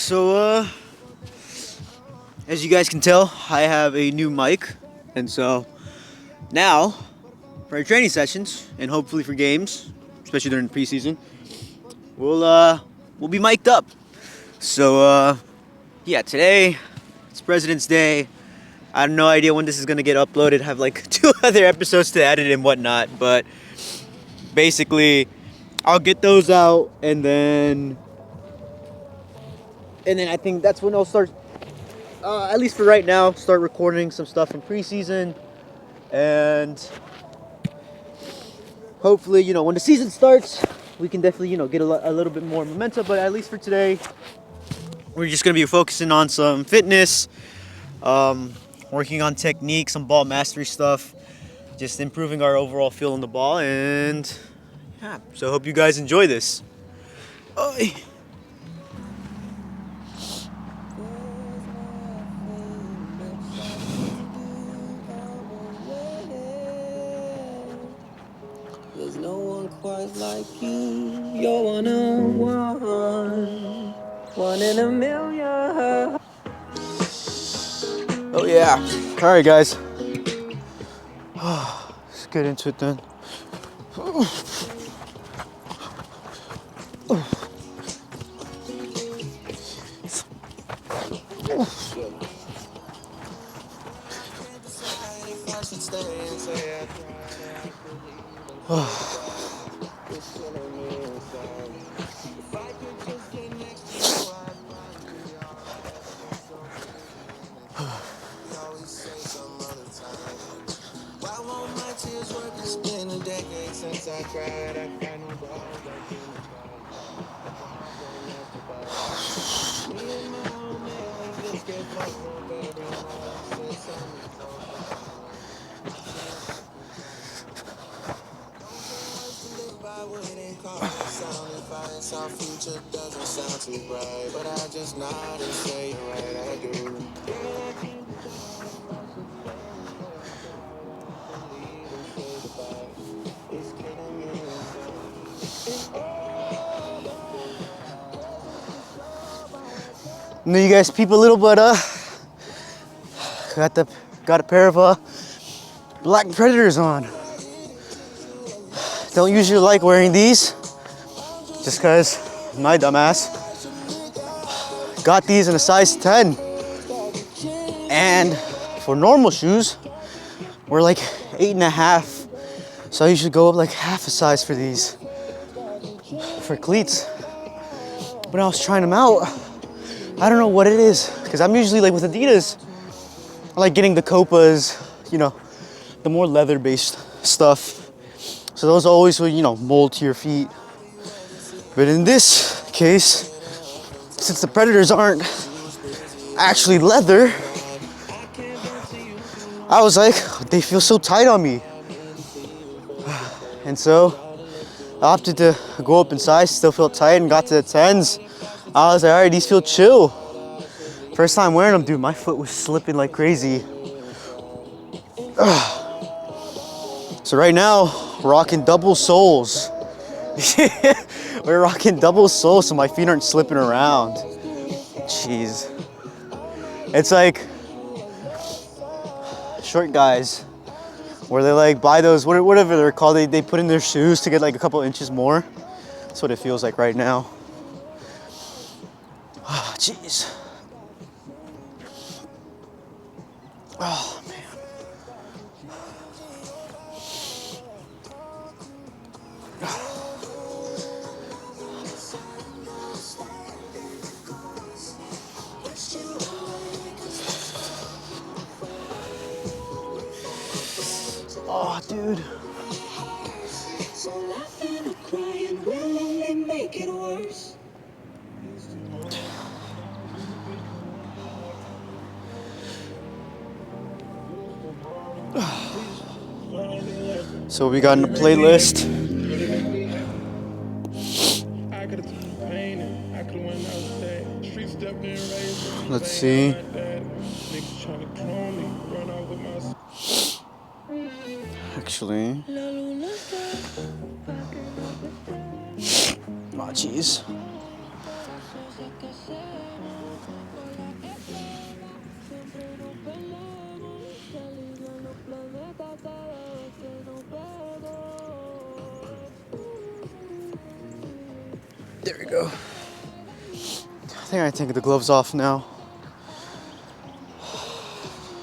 So, as you guys can tell, I have a new mic, and so now for our training sessions and hopefully for games, especially during the preseason, we'll be mic'd up. So, yeah, today it's President's Day. I have no idea when this is gonna get uploaded. I have like 2 other episodes to edit and whatnot, but basically, I'll get those out, and then I think that's when I'll start. At least for right now, start recording some stuff from preseason, and hopefully, when the season starts, we can definitely, get a little bit more momentum. But at least for today, we're just gonna be focusing on some fitness, working on technique, some ball mastery stuff, just improving our overall feel on the ball, and yeah. So I hope you guys enjoy this. Oy. There's no one quite like you. You're one in a million. Oh yeah. All right, guys. Let's get into it then. Our future doesn't sound too bright, but I just nod and say you're right, I do. Know you guys peep a little, but got a pair of black Predators on. Don't usually like wearing these, just cause my dumbass got these in a size 10, and for normal shoes we're like 8.5, so I usually go up like half a size for these for cleats. When I was trying them out, I don't know what it is, because I'm usually like with Adidas, I like getting the Copas, the more leather-based stuff. So those always will, mold to your feet. But in this case, since the Predators aren't actually leather, I was like, they feel so tight on me. And so I opted to go up in size, still felt tight, and got to the 10s. I was like, all right, these feel chill. First time wearing them, dude, my foot was slipping like crazy. So right now, we're rocking double soles. We're rocking double soles so my feet aren't slipping around. Jeez. It's like short guys where they like buy those, whatever they're called, they put in their shoes to get like a couple inches more. That's what it feels like right now. Oh, jeez. Oh, man. Oh, dude. So laughing and crying will only make it worse. So we got in the playlist. Let's see. Actually. Oh, jeez. There we go. I think I take the gloves off now.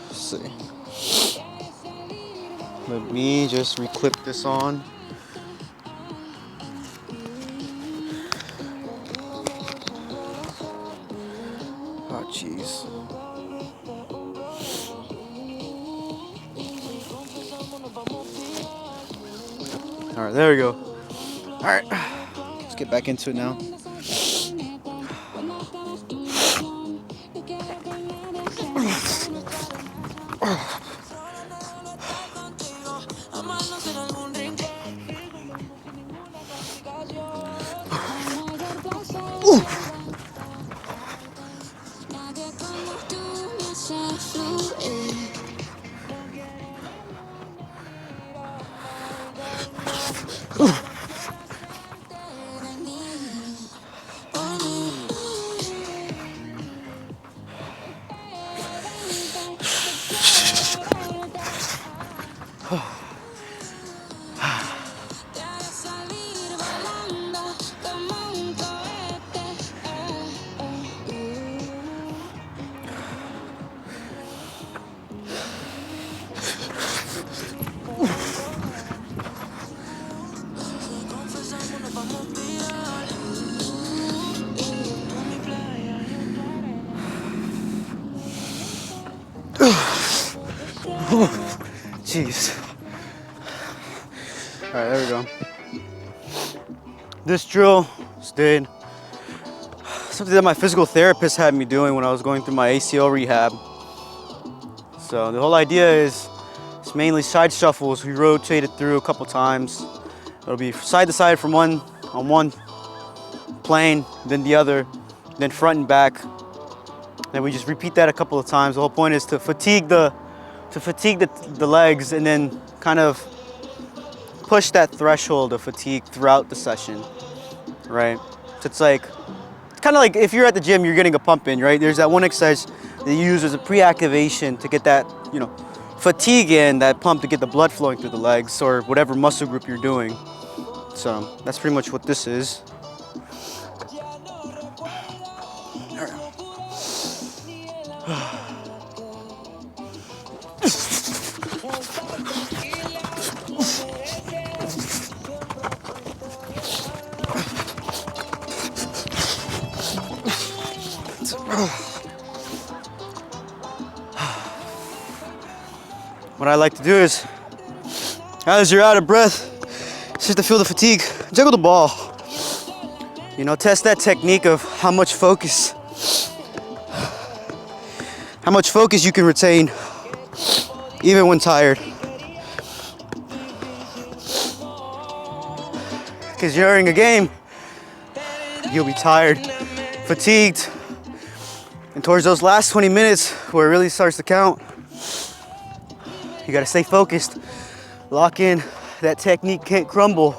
Let's see. Let me just re-clip this on. Oh, jeez. All right, there we go. All right, let's get back into it now. Jeez. All right, there we go. This drill did something that my physical therapist had me doing when I was going through my ACL rehab. So the whole idea is it's mainly side shuffles. We rotate it through a couple times. It'll be side to side from on one plane, then the other, then front and back. Then we just repeat that a couple of times. The whole point is to fatigue the legs and then kind of push that threshold of fatigue throughout the session, right? So it's kind of like if you're at the gym, you're getting a pump in, right? There's that one exercise that you use as a pre-activation to get that, fatigue in, that pump to get the blood flowing through the legs or whatever muscle group you're doing. So that's pretty much what this is. What I like to do is, as you're out of breath, just to feel the fatigue, juggle the ball. Test that technique of how much focus you can retain, even when tired. Because during a game, you'll be tired, fatigued, and towards those last 20 minutes where it really starts to count, you gotta stay focused, lock in. That technique can't crumble.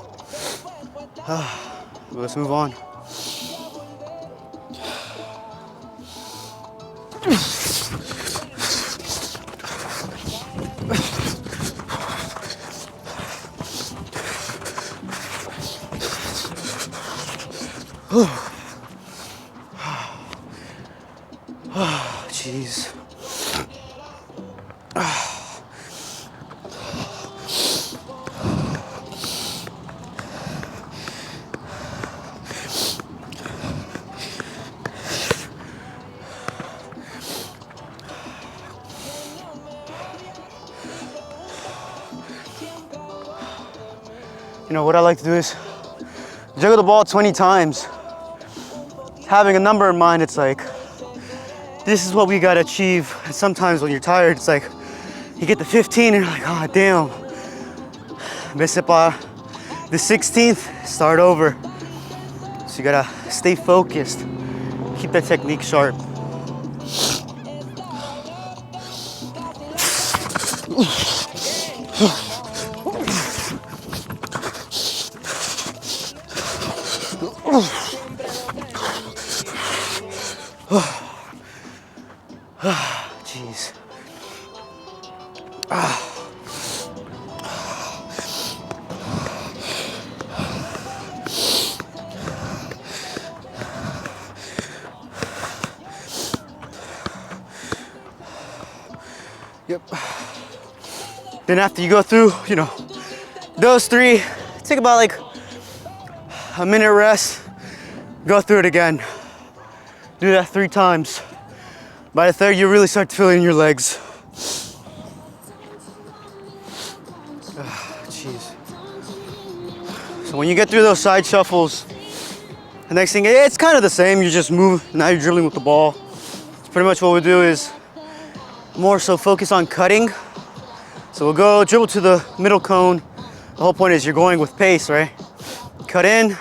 Let's move on. Jeez. What I like to do is juggle the ball 20 times. Having a number in mind, it's like, this is what we gotta achieve. And sometimes when you're tired, it's like, you get to 15 and you're like, oh damn. Miss it by the 16th, start over. So you gotta stay focused, keep that technique sharp. Jeez. Then after you go through, you know, those 3, take about like a minute rest, go through it again. Do that 3 times. By the 3rd, you really start to feel it in your legs. Jeez. So when you get through those side shuffles, the next thing, it's kind of the same. You just move, now you're dribbling with the ball. So pretty much what we do is more so focus on cutting. So we'll go dribble to the middle cone. The whole point is you're going with pace, right? Cut in,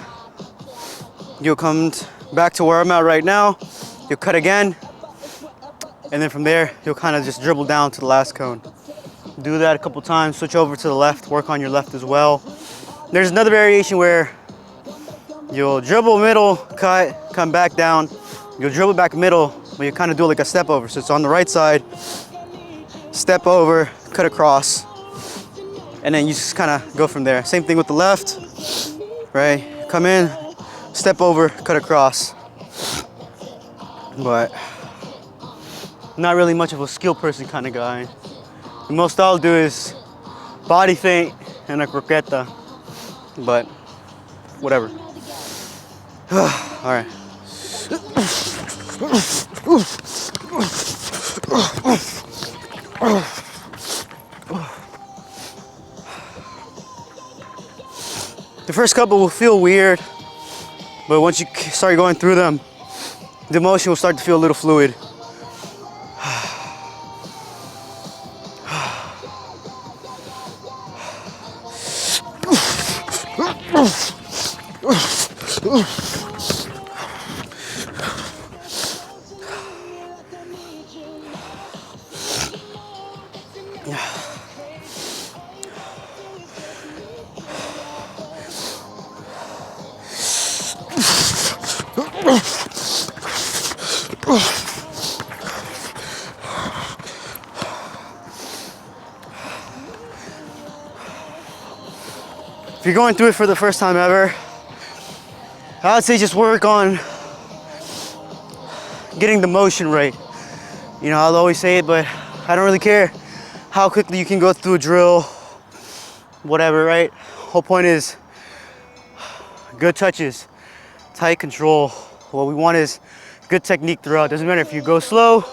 you'll come back to where I'm at right now. You'll cut again, and then from there, you'll kind of just dribble down to the last cone. Do that a couple times, switch over to the left, work on your left as well. There's another variation where you'll dribble middle, cut, come back down. You'll dribble back middle, but you kind of do like a step over. So it's on the right side, step over, cut across, and then you just kind of go from there. Same thing with the left, right? Come in, step over, cut across. But not really much of a skill person kind of guy. The most I'll do is body feint and a croqueta, but whatever. All right. The first couple will feel weird, but once you start going through them, the motion will start to feel a little fluid. If you're going through it for the first time ever, I would say just work on getting the motion right. You know, I'll always say it, but I don't really care how quickly you can go through a drill, whatever, right? Whole point is good touches, tight control. What we want is good technique throughout. Doesn't matter if you go slow,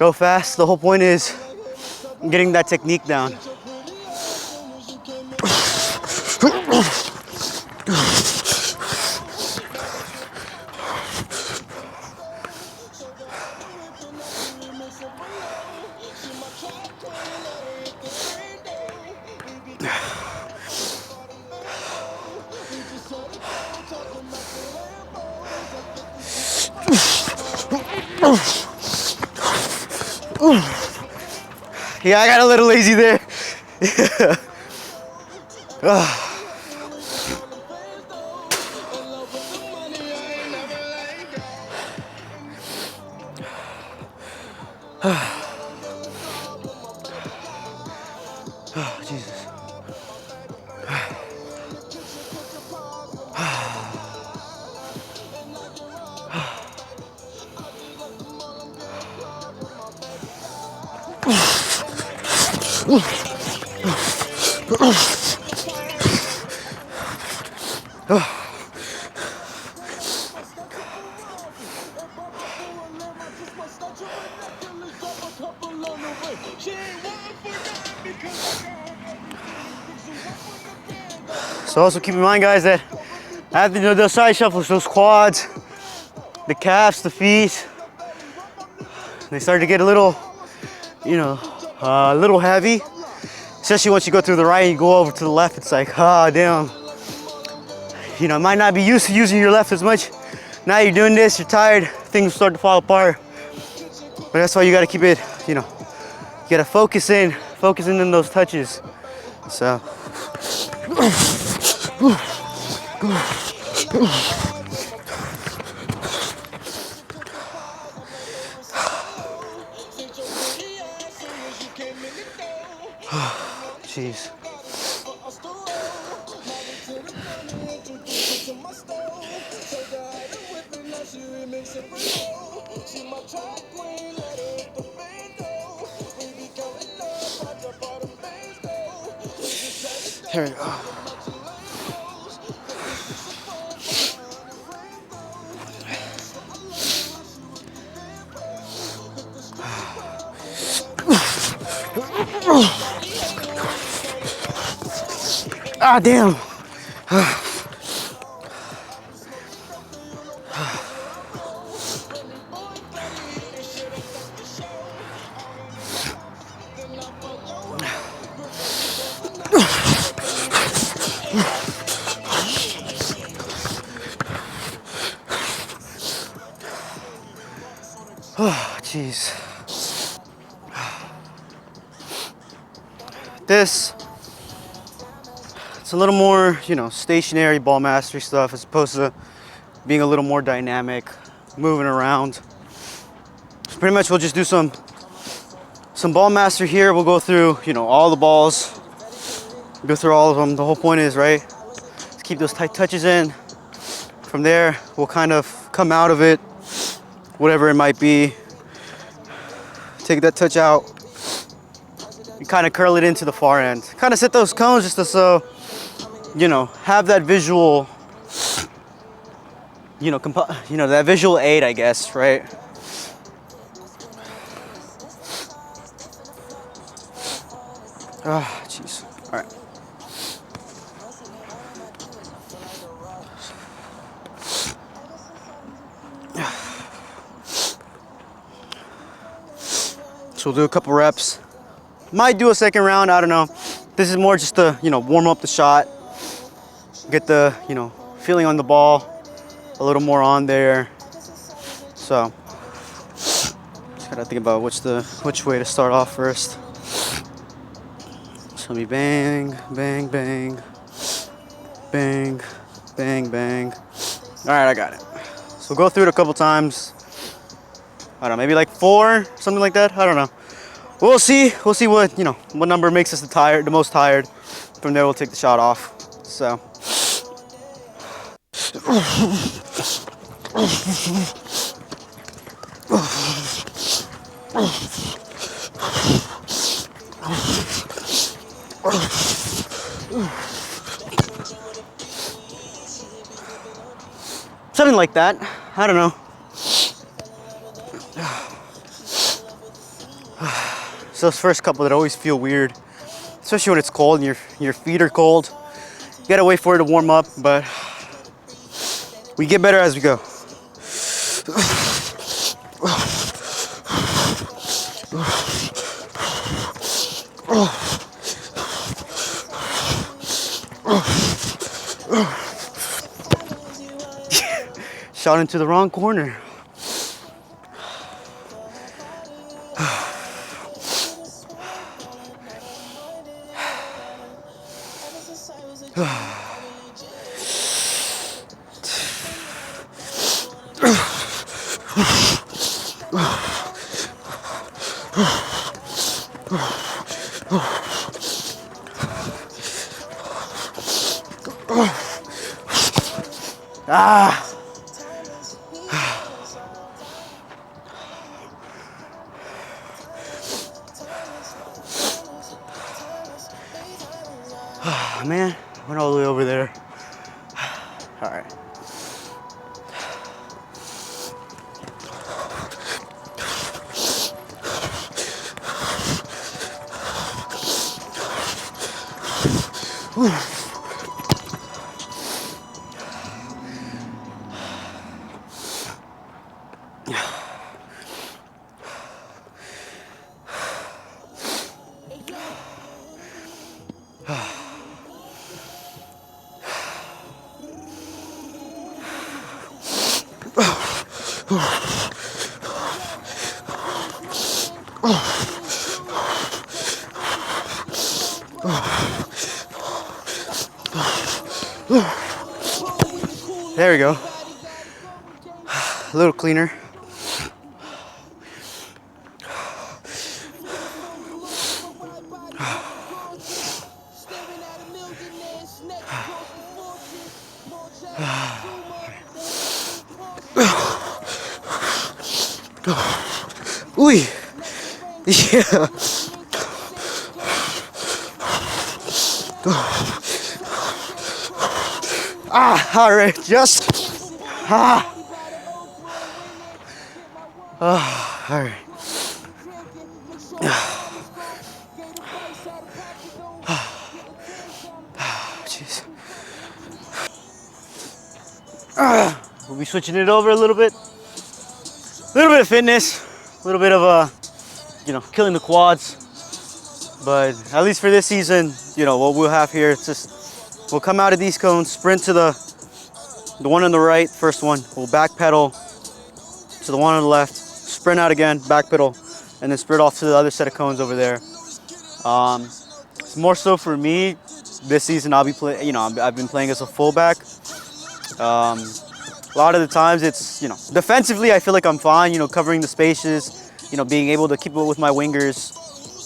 go fast. The whole point is getting that technique down. Yeah, I got a little lazy there. Oh, Jesus. So also keep in mind, guys, that after you do those side shuffles, those quads, the calves, the feet, they start to get a little, a little heavy. Especially once you go through the right and you go over to the left, it's like, ah, damn. You know, might not be used to using your left as much. Now you're doing this, you're tired, things start to fall apart. But that's why you gotta keep it, you gotta focus in those touches. So. Jeez. Here we go. Ah, damn. Oh, jeez. This, it's a little more, you know, stationary ball mastery stuff as opposed to being a little more dynamic, moving around. So pretty much we'll just do some ball master here. We'll go through, you know, all the balls, go through all of them. The whole point is, right, to keep those tight touches in. From there, we'll kind of come out of it, whatever it might be. Take that touch out and kind of curl it into the far end. Kind of set those cones just to, so, you know, have that visual, you know, that visual aid, I guess, right? Ah, jeez. All right. So we'll do a couple reps. Might do a second round, I don't know. This is more just to, you know, warm up the shot. Get the, you know, feeling on the ball a little more on there. So just gotta think about which way to start off first. So me bang, bang, bang, bang, bang, bang. All right, I got it. So go through it a couple times. I don't know, maybe like 4, something like that. I don't know. We'll see. We'll see what, you know, what number makes us the most tired. From there, we'll take the shot off. So. Something like that. I don't know. So those first couple that always feel weird, especially when it's cold and your feet are cold. You gotta wait for it to warm up, but we get better as we go. Shot into the wrong corner. Ah. Man, went all the way over there. All right. There we go. A little cleaner. Ooh. Yeah. All right, just, all right. Jeez. We'll be switching it over a little bit. A little bit of fitness, a little bit of killing the quads. But at least for this season, what we'll have here, it's just we'll come out of these cones, sprint to the one on the right, first one. We'll backpedal to the one on the left, sprint out again, backpedal, and then sprint off to the other set of cones over there. It's more so for me this season. I'll be I've been playing as a fullback. A lot of the times it's defensively I feel like I'm fine. Covering the spaces. Being able to keep up with my wingers.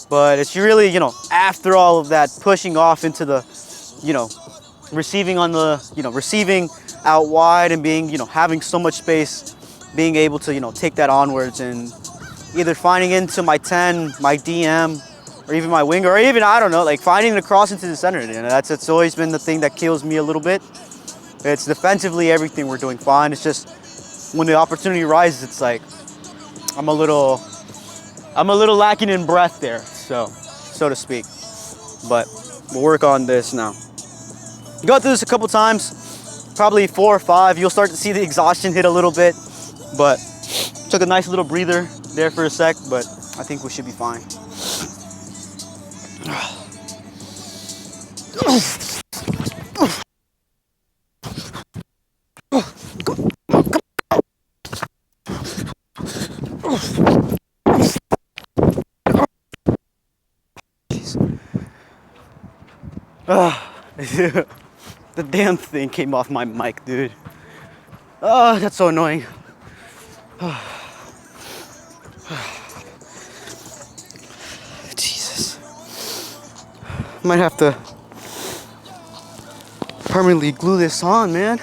But it's really after all of that pushing off into the receiving on the receiving out wide and being having so much space, being able to take that onwards and either finding into my 10, my DM, or even my winger, or even I don't know, like finding the cross into the center. That's always been the thing that kills me a little bit. It's defensively everything we're doing fine. It's just when the opportunity rises, it's like I'm a little lacking in breath there, so to speak. But we'll work on this now. Go through this a couple times, probably 4 or 5. You'll start to see the exhaustion hit a little bit, but took a nice little breather there for a sec, but I think we should be fine. The damn thing came off my mic, dude. Oh, that's so annoying. Jesus. Might have to permanently glue this on, man.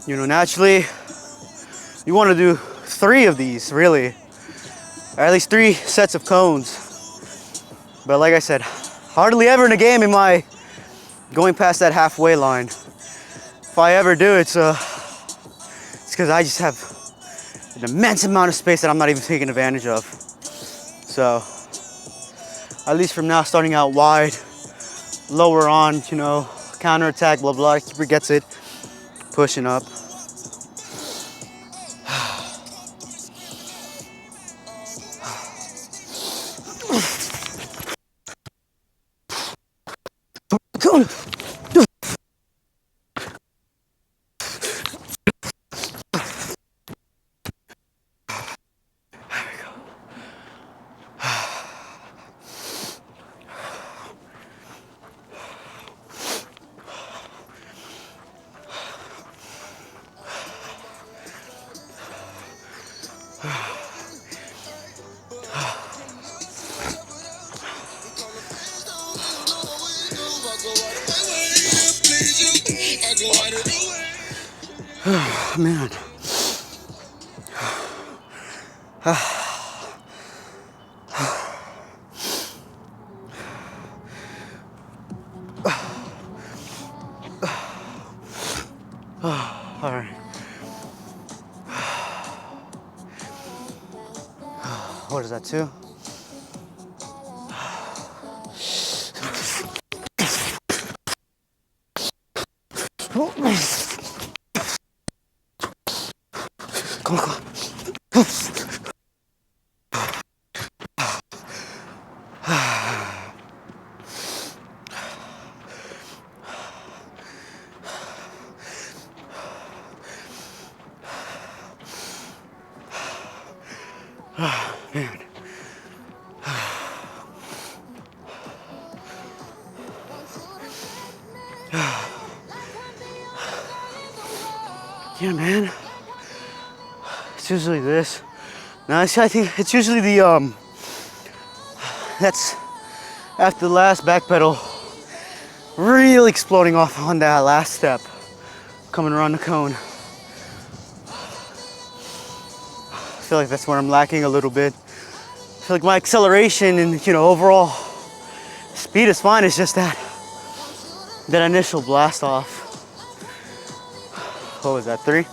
Naturally, you want to do 3 of these, really. Or at least 3 sets of cones. But like I said, hardly ever in a game am I going past that halfway line. If I ever do, it's because I just have an immense amount of space that I'm not even taking advantage of. So, at least from now, starting out wide, lower on, counter attack, blah, blah, keeper gets it, pushing up. Man. All right. What is that, 2? Come on. Man. Yeah, man. It's usually this. No, I think it's usually the that's after the last back pedal, really exploding off on that last step, coming around the cone. feel like that's where I'm lacking a little bit. I feel like my acceleration and, you know, overall speed is fine. It's just that initial blast off. What was that, 3? All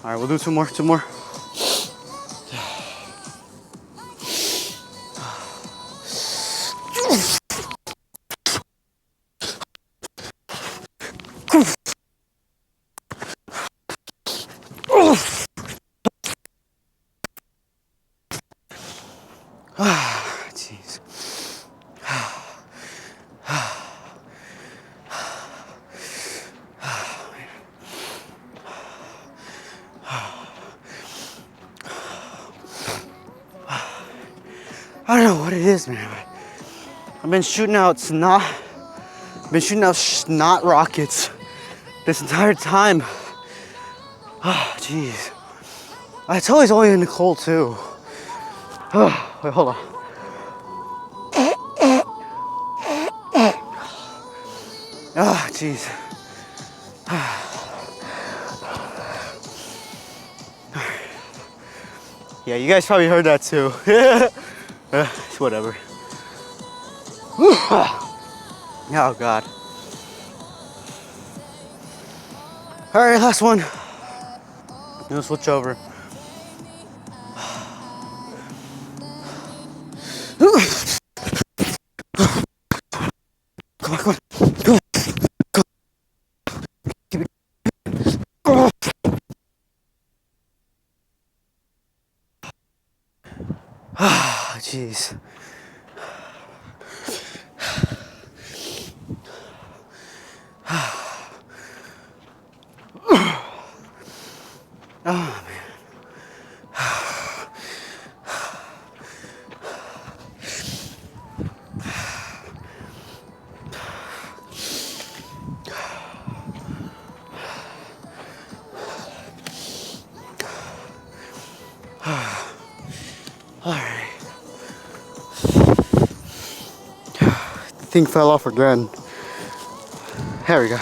right, we'll do 2 more, 2 more. Jeez. I don't know what it is, man. I've been shooting out snot rockets this entire time. Oh, jeez. It's always only in the cold too. Oh, wait, hold on. Ah, jeez. Yeah, you guys probably heard that too. Whatever. Oh God. All right, last one. Then we'll switch over. Come on, come on. Come on. Ah, jeez. Oh, man. All right. Thing fell off again. There we go.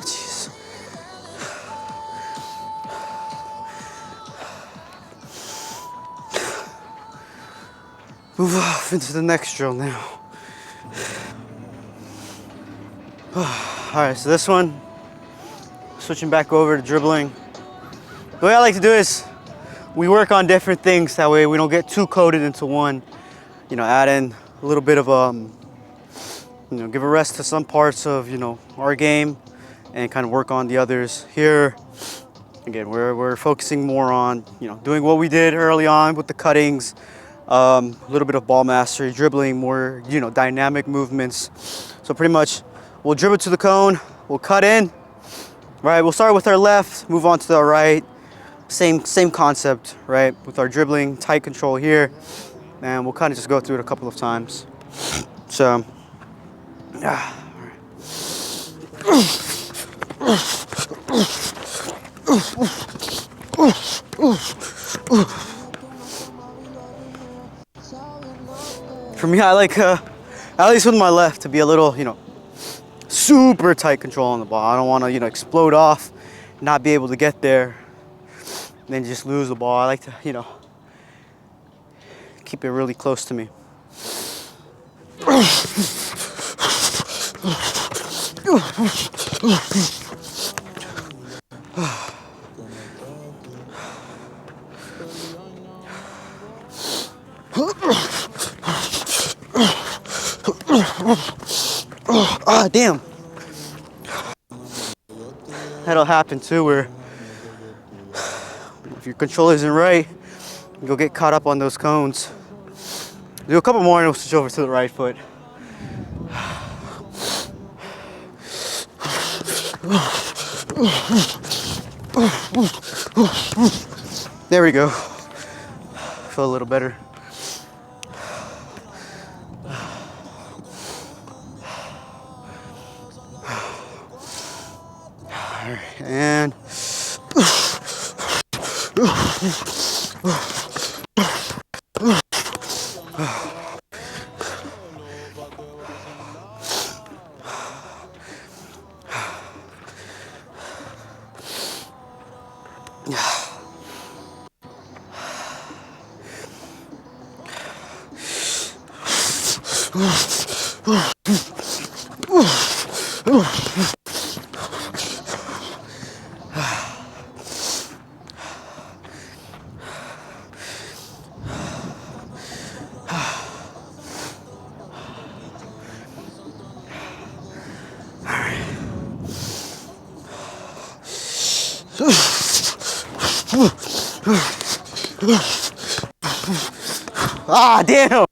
Jeez. Move off into the next drill now. All right, so this one, switching back over to dribbling. The way I like to do is we work on different things. That way we don't get too coded into one. You know, add in a little bit of you know, give a rest to some parts of, you know, our game and kind of work on the others. Here, again, we're focusing more on, you know, doing what we did early on with the cuttings, a little bit of ball mastery, dribbling, more, you know, dynamic movements. So pretty much we'll dribble to the cone, we'll cut in, right? We'll start with our left, move on to our right. Same concept, right? With our dribbling, tight control here, and we'll kind of just go through it a couple of times. So, for me, I like, at least with my left, to be a little, you know, super tight control on the ball. I don't want to, you know, explode off, not be able to get there, and then just lose the ball. I like to, you know, keep it really close to me. Ah, damn. That'll happen too, where if your control isn't right, you'll get caught up on those cones. Do a couple more and we'll switch over to the right foot. There we go. Feel a little better. And Ah, damn.